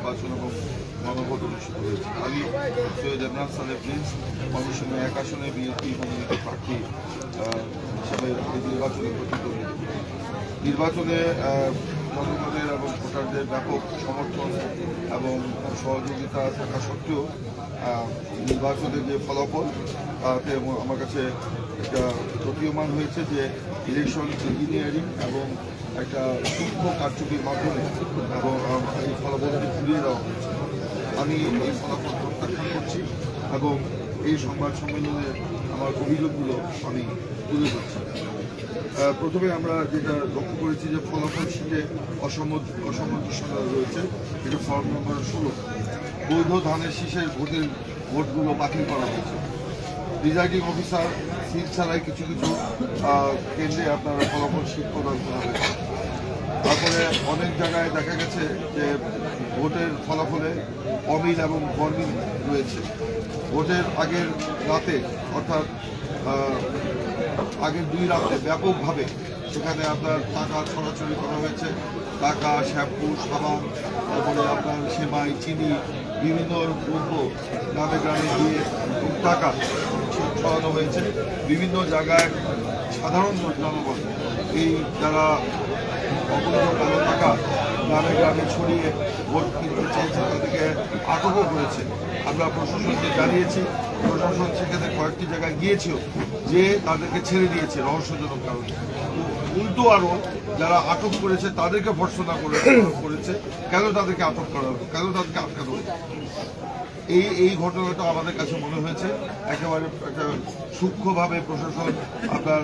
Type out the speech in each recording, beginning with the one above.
নির্বাচন এবং গণভোট অনুষ্ঠিত হয়েছে। আমি সৈয়দ ইমরান সালেহ প্রিন্স কমিশনে 1 আসনে বিএনপি মনোনীত প্রার্থী হিসাবে এই নির্বাচনে প্রতিদ্বন্দ্বিতা করি। নির্বাচনে জনগণের এবং ভোটারদের ব্যাপক সমর্থন এবং সহযোগিতা থাকা সত্ত্বেও নির্বাচনের যে ফলাফল তাতে আমার কাছে একটা প্রতীয়মান হয়েছে যে ইলেকশন ইঞ্জিনিয়ারিং এবং একটা সূক্ষ্ম কারচুপির মাধ্যমে এবং এই ফলাফলটি ঘুরিয়ে দেওয়া হয়েছে। আমি এই ফলাফল প্রত্যাখ্যান করছি এবং এই সংবাদ সম্মেলনে আমার অভিযোগগুলো আমি তুলে ধরছি। প্রথমে আমরা যেটা লক্ষ্য করেছি যে ফলাফল শিটে অসামঞ্জস্যতা রয়েছে। এটা ফর্ম নম্বর 16। বৈধ ধানের শীষের ভোটগুলো বাতিল করা হয়েছে। প্রিজাইডিং অফিসার সিল ছাড়াই কিছু কিছু কেন্দ্রে আপনারা ফলাফল শিট প্রদান করা হয়েছে। তারপরে অনেক জায়গায় দেখা গেছে যে ভোটের ফলাফলে অমিল এবং গরমিল রয়েছে। ভোটের আগের রাতে অর্থাৎ আগের 2 রাতে ব্যাপকভাবে সেখানে আপনার টাকা ছড়াছড়ি করা হয়েছে। টাকা, শ্যাম্পু, সাবান, তারপরে আপনার সেমাই, চিনি, বিভিন্ন দ্রব্য গ্রামে গ্রামে দিয়ে টাকা ছড়ানো হয়েছে। বিভিন্ন জায়গায় সাধারণ জনগণ এই যারা অবৈধ কালো টাকা গ্রামে গ্রামে ছড়িয়ে ভোট কিনতে চেয়েছে তাদেরকে আটকও করেছে। আমরা প্রশাসনকে জানিয়েছি, প্রশাসন সেখানে কয়েকটি জায়গায় গিয়েছিল যে তাদেরকে ছেড়ে দিয়েছে রহস্যজনক কারণে। উল্টো আরও যারা আটক করেছে তাদেরকে ভর্ৎসনা করেছে কেন তাদেরকে আটক করা হলো, কেন তাদেরকে আটকানো হলো। এই ঘটনাটা আমাদের কাছে মনে হয়েছে একেবারে একটা সূক্ষ্মভাবে প্রশাসন আপনার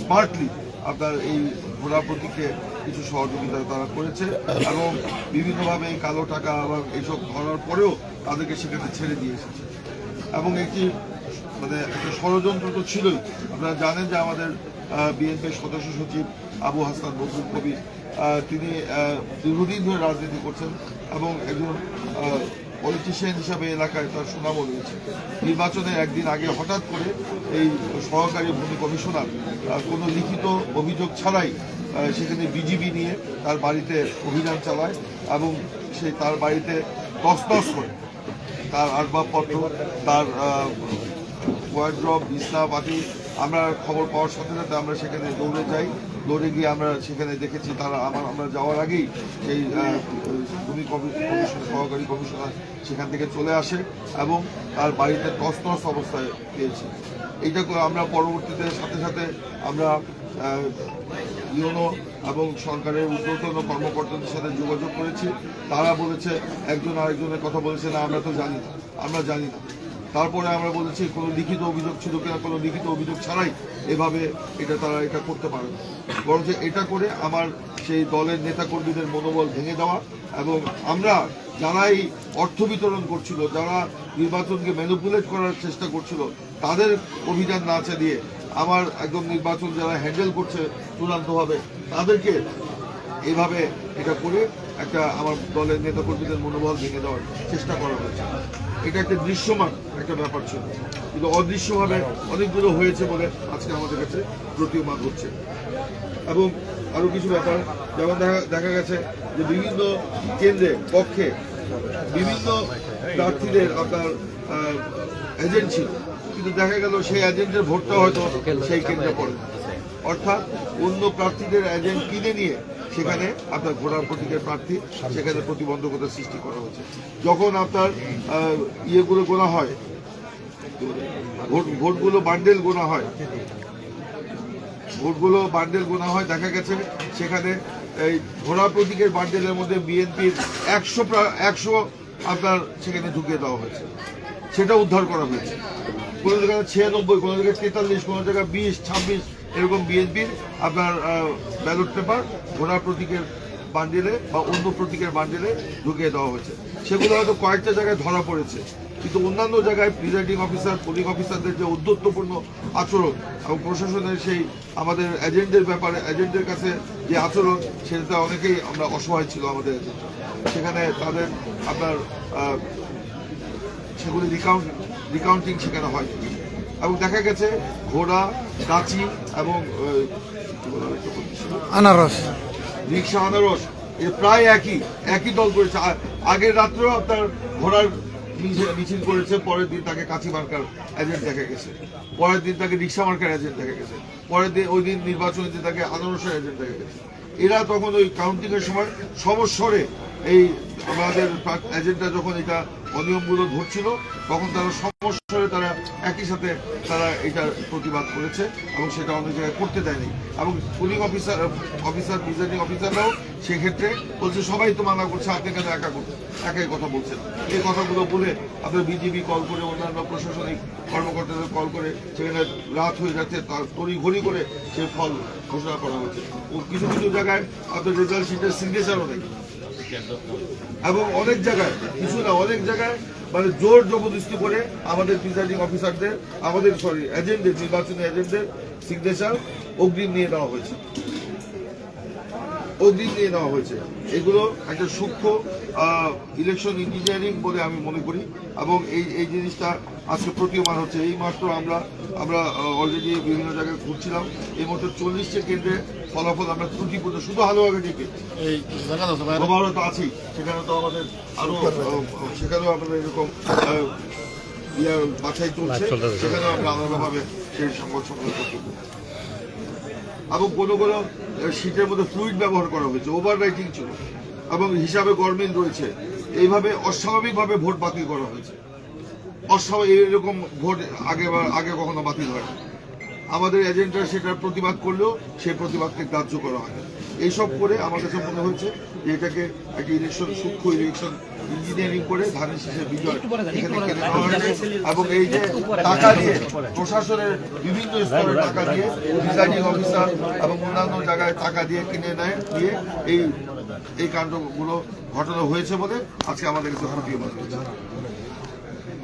স্মার্টলি আপনার এই ঘোড়া প্রতীকে কিছু সহযোগিতা তারা করেছে এবং বিভিন্নভাবে এই কালো টাকা এবং এইসব ধরার পরেও তাদেরকে সেখানে ছেড়ে দিয়ে এসেছে। এবং একটি একটা ষড়যন্ত্র তো ছিলই। আপনারা জানেন যে আমাদের বিএনপির সদস্য সচিব আবু হাসান বদরুল কবির তিনি দীর্ঘদিন ধরে রাজনীতি করছেন এবং একজন পলিটিশিয়ান হিসাবে এলাকায় তার সুনামও রয়েছে। নির্বাচনের একদিন আগে হঠাৎ করে এই সহকারী ভূমি কমিশনার কোনো লিখিত অভিযোগ ছাড়াই সেখানে বিজিবি নিয়ে তার বাড়িতে অভিযান চালায় এবং তার বাড়িতে তছনছ করে তার আসবাবপত্র, তার ওয়ার্ড্রব, বিছনা পাতি। আমরা খবর পাওয়ার সাথে সাথে আমরা সেখানে দৌড়ে যাই। দৌড়ে গিয়ে আমরা সেখানে দেখেছি তারা আমরা যাওয়ার আগেই সেই ভূমি কমিশন সহকারী কমিশনার সেখান থেকে চলে আসে এবং তার বাড়িতে তছনছ অবস্থায় পেয়েছি। এইটা আমরা পরবর্তীতে সাথে সাথে আমরা ইউনো এবং সরকারের ঊর্ধ্বতন কর্মকর্তাদের সাথে যোগাযোগ করেছি। তারা বলেছে একজন আরেকজনের কথা বলেছে না আমরা তো জানি না, আমরা জানি না। তারপরে আমরা বলেছি কোনো লিখিত অভিযোগ ছিল কিনা, কোনো লিখিত অভিযোগ ছাড়াই এভাবে তারা এটা করতে পারে না। বরঞ্চ এটা করে আমার সেই দলের নেতাকর্মীদের মনোবল ভেঙে দেওয়া এবং আমরা যারা এই অর্থ বিতরণ করছিল, যারা নির্বাচনকে ম্যানিপুলেট করার চেষ্টা করছিল তাদের অভিযান না চালিয়ে আমার একদম নির্বাচন যারা হ্যান্ডেল করছে চূড়ান্তভাবে তাদেরকে এইভাবে এটা করে আমার দলের নেতাকর্মীদের মনোবল ভেঙে দেওয়ার চেষ্টা করা হয়েছে। এটা একটা দৃশ্যমান একটা ব্যাপার ছিল, কিন্তু অদৃশ্যভাবে অনেকগুলো হয়েছে বলে আজকে আমাদের কাছে প্রতীয়মান হচ্ছে। এবং আরও কিছু ব্যাপার যেমন দেখা গেছে যে বিভিন্ন কেন্দ্রে পক্ষে বিভিন্ন প্রার্থীদের আপনার এজেন্ট ছিল, কিন্তু দেখা গেল সেই এজেন্টের ভোটটা হয়তো সেই কেন্দ্রে পড়ে। অর্থাৎ অন্য প্রার্থীদের এজেন্ট কিনে নিয়ে সেখানে আপনার ঘোড়া প্রতীকের প্রার্থী সেখানে প্রতিবন্ধকতা সৃষ্টি করা হয়েছে। যখন আপনার ইয়েগুলো গোনা হয়, ভোটগুলো বান্ডেল গোনা হয়, দেখা গেছে সেখানে এই ঘোড়া প্রতীকের বান্ডেলের মধ্যে বিএনপির 100 আপনার সেখানে ঢুকিয়ে দেওয়া হয়েছে, সেটা উদ্ধার করা হয়েছে। কোনো জায়গায় 96, কোনো জায়গায় 43, কোনো জায়গায় 20, 26 এরকম বিএনপির আপনার ব্যালট পেপার ঘোড়া প্রতীকের বান্ডেলে বা অন্য প্রতীকের বান্ডেলে ঢুকিয়ে দেওয়া হয়েছে। সেগুলো হয়তো কয়েকটা জায়গায় ধরা পড়েছে, কিন্তু অন্যান্য জায়গায় প্রিজাইডিং অফিসার, পোলিং অফিসারদের যে ঔদ্ধত্যপূর্ণ আচরণ এবং প্রশাসনের সেই আমাদের এজেন্টের ব্যাপারে এজেন্টের কাছে যে আচরণ, সেটাতে অনেকেই আমরা অসহায় ছিল আমাদের এজেন্ট। সেখানে তাদের আপনার সেগুলি রিকাউন্টিং সেখানে হয় এবং দেখা গেছে ঘোড়া, কাঁচি এবং আনারস, রিক্সা আনারস প্রায় একই দল করেছে। আগের রাত্রেও আপনার ঘোড়ার মিছিল করেছে, পরের দিন তাকে কাঁচি মার্কার এজেন্ট দেখা গেছে, পরের দিন তাকে রিক্সা মার্কার এজেন্ট দেখা গেছে, পরের দিন ওই দিন নির্বাচনের দিন তাকে আনারসের এজেন্ট দেখা গেছে। এরা তখন ওই কাউন্টিং এর সময় সমস্বরে এই আমাদের এজেন্টরা যখন এটা অনিয়মগুলো ধরছিল তখন তারা সমস্যায় তারা একই সাথে তারা এটার প্রতিবাদ করেছে এবং সেটা অনেক জায়গায় করতে দেয়নি। এবং পুলিং অফিসার প্রিজাইডিং অফিসাররাও সেক্ষেত্রে বলছে সবাই তো মানা করছে, আপনি কেন একাই কথা বলছেন। এই কথাগুলো বলে আপনার বিজিবি কল করে, অন্যান্য প্রশাসনিক কর্মকর্তাদের কল করে, সেখানে রাত হয়ে যাচ্ছে, তার তড়িঘড়ি করে সে ফল ঘোষণা করা হচ্ছে। ও কিছু কিছু জায়গায় আপনার রেজাল্ট শিটের সিগনেচারও নেই এবং অনেক জায়গায় অনেক জায়গায় মানে জোর জবরদস্তি করে আমাদের প্রিজাইডিং অফিসারদের, আমাদের এজেন্টদের, নির্বাচনী এজেন্টদের সিগনেচার অগ্রিম নিয়ে নেওয়া হয়েছে। এগুলো একটা সূক্ষ্ম ইলেকশন ইঞ্জিনিয়ারিং বলে আমি মনে করি এবং এই জিনিসটা আজকে প্রতীয়মান হচ্ছে। এই মাত্র আমরা অলরেডি বিভিন্ন জায়গায় ঘুরছিলাম, এই মাত্র 40টি কেন্দ্রে ফলাফল আমরা ত্রুটিপূর্ণ, শুধু হালুয়াঘাট থেকে তো আছেই, সেখানে তো আমাদের সেখানেও আমাদের এরকম বাছাই চলছে, সেখানেও আমরা আলাদাভাবে সেই সংবাদ সম্মেলন করতে। এবং কোনো শীটের মধ্যে ফ্লুইড ব্যবহার করা হয়েছে, ওভার রাইটিং ছিল এবং হিসাবে গরমিল রয়েছে। এইভাবে অস্বাভাবিকভাবে ভোট বাতিল করা হয়েছে। এরকম ভোট আগে কখনো বাতিল হয়। আমাদের এজেন্টরা সেটার প্রতিবাদ করলেও সেই প্রতিবাদকে গ্রাহ্য করা হয়। এইসব করে আমার কাছে মনে হয়েছে যে এটাকে একটা সূক্ষ্ম ইলেকশন ইঞ্জিনিয়ারিং করে ধানের শীষের বিজয় এখানে কেড়ে নেওয়া হয়েছে। এবং এই যে টাকা দিয়ে প্রশাসনের বিভিন্ন স্তরে টাকা দিয়ে প্রিজাইডিং অফিসার এবং অন্যান্য জায়গায় টাকা দিয়ে কিনে নেয় দিয়ে এই কাণ্ডগুলো ঘটনা হয়েছে বলে আজকে আমাদের কাছে প্রতীয়মান হয়েছে।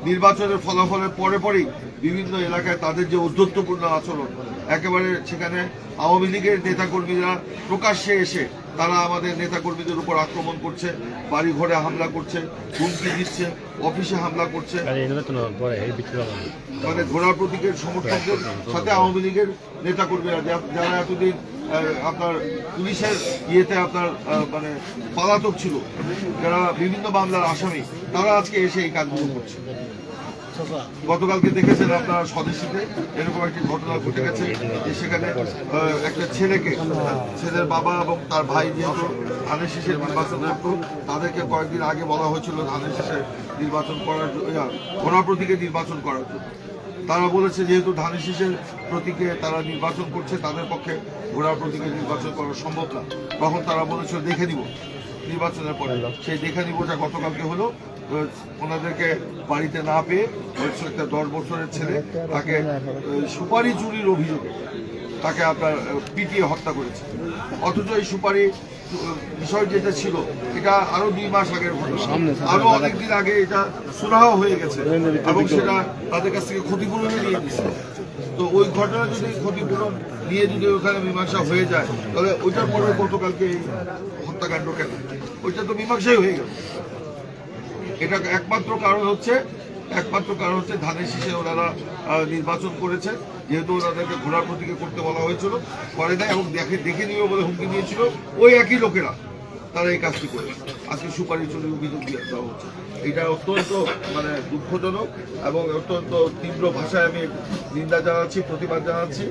নির্বাচনের ফলাফলের পরেই বিভিন্ন এলাকায় তাদের যে ঔদ্ধত্যপূর্ণ আচরণ, একেবারে সেখানে আওয়ামী লীগের নেতাকর্মীরা প্রকাশ্যে এসে তারা আমাদের নেতাকর্মীদের উপর আক্রমণ করছে, বাড়ি ঘরে হামলা করছে, হুমকি দিচ্ছে, অফিসে হামলা করছে। মানে ঘোড়া প্রতীকের সমর্থকদের সাথে আওয়ামী লীগের নেতাকর্মীরা যারা এতদিন আপনার পুলিশের ইয়েতে আপনার মানে পলাতক ছিল, যারা বিভিন্ন মামলার আসামি, তারা আজকে এসে এই কাজগুলো করছে। গতকালকে দেখেছেন আপনারা স্বদেশীতে এরকম একটি ঘটনা ঘটে গেছে যে সেখানে একটা ছেলের বাবা এবং তার ভাই যেহেতু ধানের শীষের নির্বাচন করত, তাদেরকে কয়েকদিন আগে বলা হয়েছিল ধানের শীষের নির্বাচন করার ঘোড়া প্রতীকে নির্বাচন করার জন্য। তারা বলেছে যেহেতু ধানের শীষের প্রতীকে তারা নির্বাচন করছে, তাদের পক্ষে ঘোড়া প্রতীকে নির্বাচন করা সম্ভব না। তখন তারা বলেছিল দেখে নিব নির্বাচনের পরে। সেই দেখে নিবটা গতকালকে হলো। ওনাদেরকে বাড়িতে না পেয়ে একটা 10 বছরের ছেলে তাকে সুপারি চুরির অভিযোগে তাকে আপনার পিটিয়ে হত্যা করেছে। অথচ এই সুপারি বিষয় যেটা ছিল এটা আরো 2 মাস আগের ঘটনা, আরো অনেকদিন আগে এটা সুরাহা হয়ে গেছে এবং সেটা তাদের কাছ থেকে ক্ষতিপূরণে নিয়ে দিচ্ছে। তো ওই ঘটনা যদি ক্ষতিপূরণ নিয়ে যদি ওখানে মীমাংসা হয়ে যায়, তাহলে ওইটার পরে গতকালকে এই হত্যাকাণ্ড কেন? ওইটা তো মীমাংসাই হয়ে গেল। এটা একমাত্র কারণ হচ্ছে ধানের শীষে ওনারা নির্বাচন করেছে, যেহেতু ওনাদেরকে ঘোড়া প্রতীকে করতে বলা হয়েছিল, করে দেয় এবং দেখে নিবে বলে হুমকি দিয়েছিল ওই একই লোকেরা, তারা এই কাজটি করে আজকে সুপারি চুরির অভিযোগ দেওয়া হচ্ছে। এটা অত্যন্ত মানে দুঃখজনক এবং অত্যন্ত তীব্র ভাষায় আমি নিন্দা জানাচ্ছি, প্রতিবাদ জানাচ্ছি।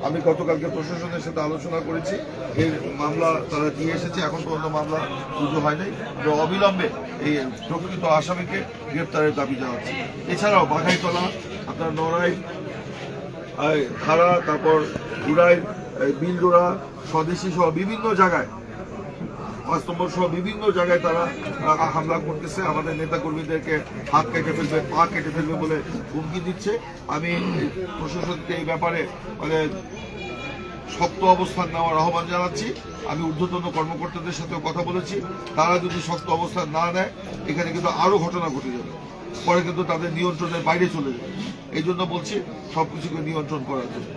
আমি গতকালকে প্রশাসনের সাথে আলোচনা করেছি, এই মামলা তারা দিয়ে এসেছে, এখন পর্যন্ত মামলা রুজু হয় নাই। অবিলম্বে এই প্রকৃত আসামিকে গ্রেপ্তারের দাবি জানাচ্ছি। এছাড়াও বাঘাইতলা, আপনার নড়াই, খাড়া, তারপর উড়াই, বিলডোরা, স্বদেশী সহ বিভিন্ন জায়গায়, বাস্তম্বর সহ বিভিন্ন জায়গায় তারা হামলা করতেছে, আমাদের নেতাকর্মীদেরকে হাত কেটে ফেলবে, পা কেটে ফেলবে বলে হুমকি দিচ্ছে। আমি প্রশাসনকে এই ব্যাপারে মানে শক্ত অবস্থান নেওয়ার আহ্বান জানাচ্ছি। আমি ঊর্ধ্বতন কর্মকর্তাদের সাথেও কথা বলেছি, তারা যদি শক্ত অবস্থান না নেয় এখানে কিন্তু আরো ঘটনা ঘটে যাবে, পরে কিন্তু তাদের নিয়ন্ত্রণের বাইরে চলে যাবে। এই জন্য বলছি সবকিছুকে নিয়ন্ত্রণ করার জন্য।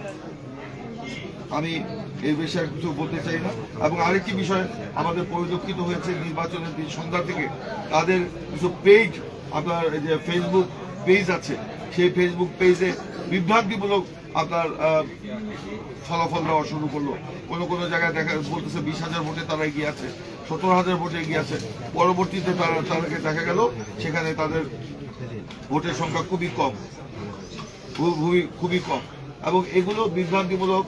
আমি এই বিষয়ে কিছু বলতে চাই না। এবং আরেকটি বিষয় আমাদের পরিলক্ষিত হয়েছে, নির্বাচনের দিন সন্ধ্যা থেকে তাদের কিছু পেজ, আপনার যে ফেসবুক পেজ আছে, সেই ফেসবুক পেজে বিভ্রান্তিমূলক আপনার ফলাফল দেওয়া শুরু করলো। কোনো কোনো জায়গায় দেখা বলতেছে 20,000 ভোটে তারা এগিয়ে আছে, 17,000 ভোটে এগিয়ে আছে। পরবর্তীতে তাদেরকে দেখা গেল সেখানে তাদের ভোটের সংখ্যা খুবই কম, খুবই কম। এবং এগুলো বিভ্রান্তিমূলক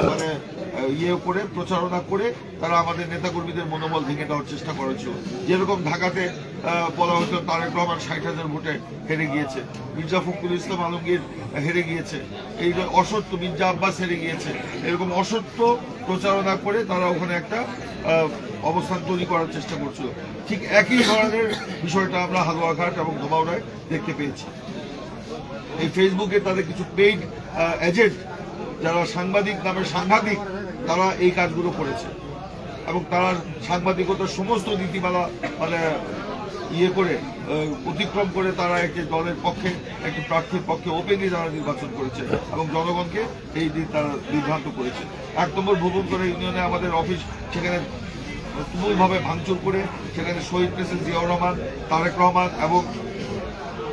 মানে করে প্রচারণা করে তারা আমাদের নেতাকর্মীদের মনোবল ভেঙে দেওয়ার চেষ্টা করেছিল। যেরকম ঢাকাতে বলা হতো তারেক রহমান 60,000 ভোটে হেরে গিয়েছে, মির্জা ফখরুল ইসলাম আলমগীর হেরে গিয়েছে, এই অসত্য মির্জা আব্বাস হেরে গিয়েছে, এরকম অসত্য প্রচারণা করে তারা ওখানে একটা অবস্থান তৈরি করার চেষ্টা করছিল। ঠিক একই ধরনের বিষয়টা আমরা হালুয়াঘাট এবং ধোবাউড়ায় দেখতে পেয়েছি। এই ফেসবুকে তাদের কিছু পেইড এজেন্ট যারা সাংবাদিক নামে সাংঘাতিক, তারা এই কাজগুলো করেছে এবং তারা সাংবাদিকতার সমস্ত নীতিমালা মানে করে অতিক্রম করে তারা একটি দলের পক্ষে, একটি প্রার্থীর পক্ষে ওপেনলি তারা নির্বাচন করেছে এবং জনগণকে এই দিন তারা বিভ্রান্ত করেছে। 1 নম্বর ভুবনপাড়া ইউনিয়নে আমাদের অফিস, সেখানে তুমুলভাবে ভাঙচুর করে সেখানে শহীদ প্রেসিডেন্ট জিয়াউর রহমান, তারেক রহমান এবং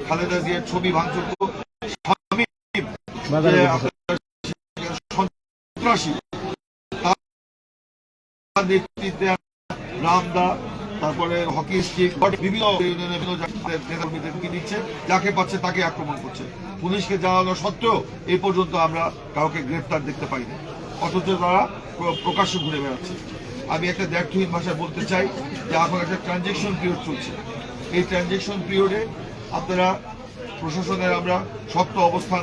খালেদা জিয়ার ছবি ভাঙচুর নেতৃত্বে রামদা, তারপরে হকি স্টিক, বিভিন্ন নেতাকর্মীদেরকে দিচ্ছে, যাকে পাচ্ছে তাকে আক্রমণ করছে। পুলিশকে জানানো সত্ত্বেও এই পর্যন্ত আমরা কাউকে গ্রেফতার দেখতে পাইনি, অথচ তারা প্রকাশ্য ঘুরে বেড়াচ্ছে। আমি একটা দ্ব্যর্থহীন ভাষায় বলতে চাই যে এখন একটা ট্রানজেকশন পিরিয়ড চলছে। এই ট্রানজেকশন পিরিয়ডে আপনারা প্রশাসনের আমরা শক্ত অবস্থান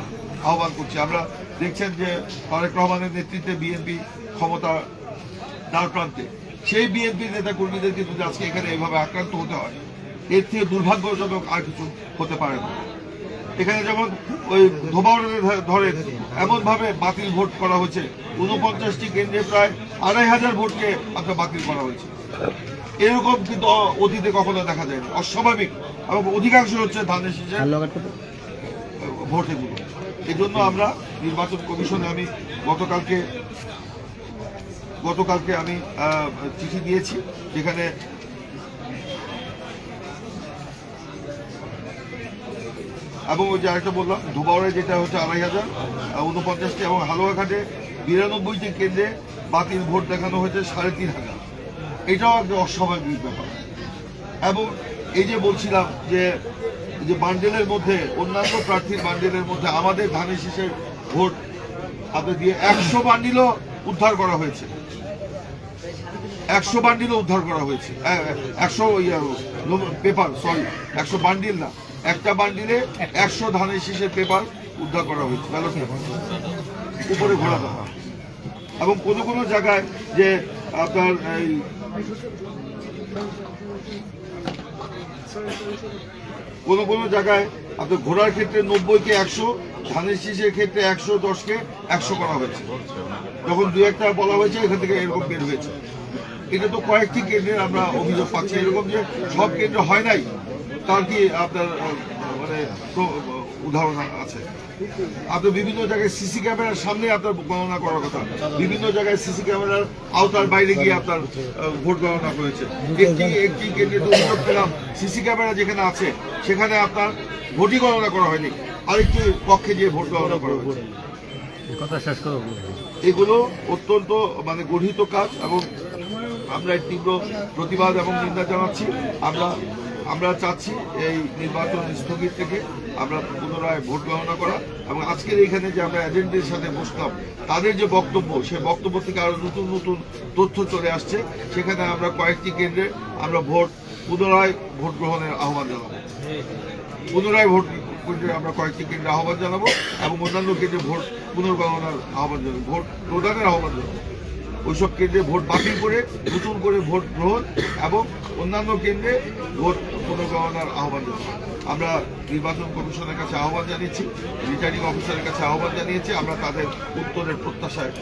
আহ্বান করছি। আমরা দেখছেন যে তারেক রহমানের নেতৃত্বে বিএনপি ক্ষমতা দ্বার প্রান্তে, সেই বিএনপির নেতা কর্মীদেরকে যদি আজকে এখানে এইভাবে আক্রান্ত হতে হয়, এর থেকে দুর্ভাগ্যজনক আর কিছু হতে পারে না। এখানে যেমন ওই ধোবাউড়ে ধরে এমন ভাবে বাতিল ভোট করা হয়েছে, 49টি কেন্দ্রে প্রায় 2,500 ভোটকে আপনার বাতিল করা হয়েছে। এরকম কিন্তু অতীতে কখনো দেখা যায়নি, অস্বাভাবিক। এবং অধিকাংশ হচ্ছে ধানের শীষের ভোট এগুলো। এই জন্য আমরা নির্বাচন কমিশনে আমি গতকালকে আমি চিঠি দিয়েছি, যেখানে এবং ওই যে আরেকটা বললাম ধোবাউড়ে যেটা হচ্ছে 2,500, 49টি এবং হালুয়াঘাটে 92টি কেন্দ্রে বাতিল ভোট দেখানো হয়েছে 3,500। এটাও একটা অস্বাভাবিক ব্যাপার। এবং এই যে বলছিলাম যে বান্ডেলের মধ্যে, অন্যান্য প্রার্থীর বান্ডেলের মধ্যে আমাদের ধানের শীষের ভোট আপনাদের দিয়ে 100 বান্ডিলও উদ্ধার করা হয়েছে, 100 বান্ডিলও উদ্ধার করা হয়েছে। 100 পেপার, সরি 100 বান্ডিল না, একটা বান্ডিলে 100 ধানের শীষের পেপার উদ্ধার করা হয়েছে, ব্যালট পেপার উপরে ঘোরা দেওয়া। এবং কোনো কোনো জায়গায় যে আপনার এই কোনো জায়গায় আপনার ঘোড়ার ক্ষেত্রে 90কে 100, ধানের শীষের ক্ষেত্রে 110কে 100 করা হয়েছে। যখন 2-1টা বলা হয়েছে এখান থেকে এরকম বের হয়েছে। এটা তো কয়েকটি কেন্দ্রের আমরা অভিযোগ পাচ্ছি। এরকম যে সব কেন্দ্র হয় নাই তার কি আপনার মানে উদাহরণ আছে? আপনার বিভিন্ন জায়গায় সিসি ক্যামেরার সামনে আপনার গণনা করার কথা, বিভিন্ন জায়গায় সিসি ক্যামেরার আওতার বাইরে গিয়ে আপনার ভোট গণনা করেছে। একটি কেন্দ্রে তো অভিযোগ পেলাম সিসি ক্যামেরা যেখানে আছে সেখানে আপনার ভোটই গণনা করা হয়নি, আরেকটি পক্ষে গিয়ে ভোট গণনা করা হয়েছে। এগুলো অত্যন্ত মানে গঠিত কাজ এবং আমরা তীব্র প্রতিবাদ এবং নিন্দা জানাচ্ছি। আমরা চাচ্ছি এই নির্বাচন স্থগিত থেকে আমরা পুনরায় ভোট গণনা করা এবং আজকের এইখানে যে আমরা এজেন্টদের সাথে বসলাম তাদের যে বক্তব্য, সেই বক্তব্য থেকে আরো নতুন নতুন তথ্য চলে আসছে। সেখানে আমরা কয়েকটি কেন্দ্রে আমরা পুনরায় ভোট গ্রহণের আহ্বান জানাবো, আমরা কয়েকটি কেন্দ্রে আহ্বান জানাবো এবং অন্যান্য কেন্দ্রে ভোট পুনর্গণনার আহ্বান জানাবো, ভোট প্রদানের আহ্বান জানাবো। ওইসব কেন্দ্রে ভোট বাতিল করে নতুন করে ভোট গ্রহণ এবং অন্যান্য কেন্দ্রে ভোট পুনর্গণনার আহ্বান জানাবো। আমরা নির্বাচন কমিশনের কাছে আহ্বান জানিয়েছি, রিটার্নিং অফিসারের কাছে আহ্বান জানিয়েছি। আমরা তাদের উত্তরের প্রত্যাশায়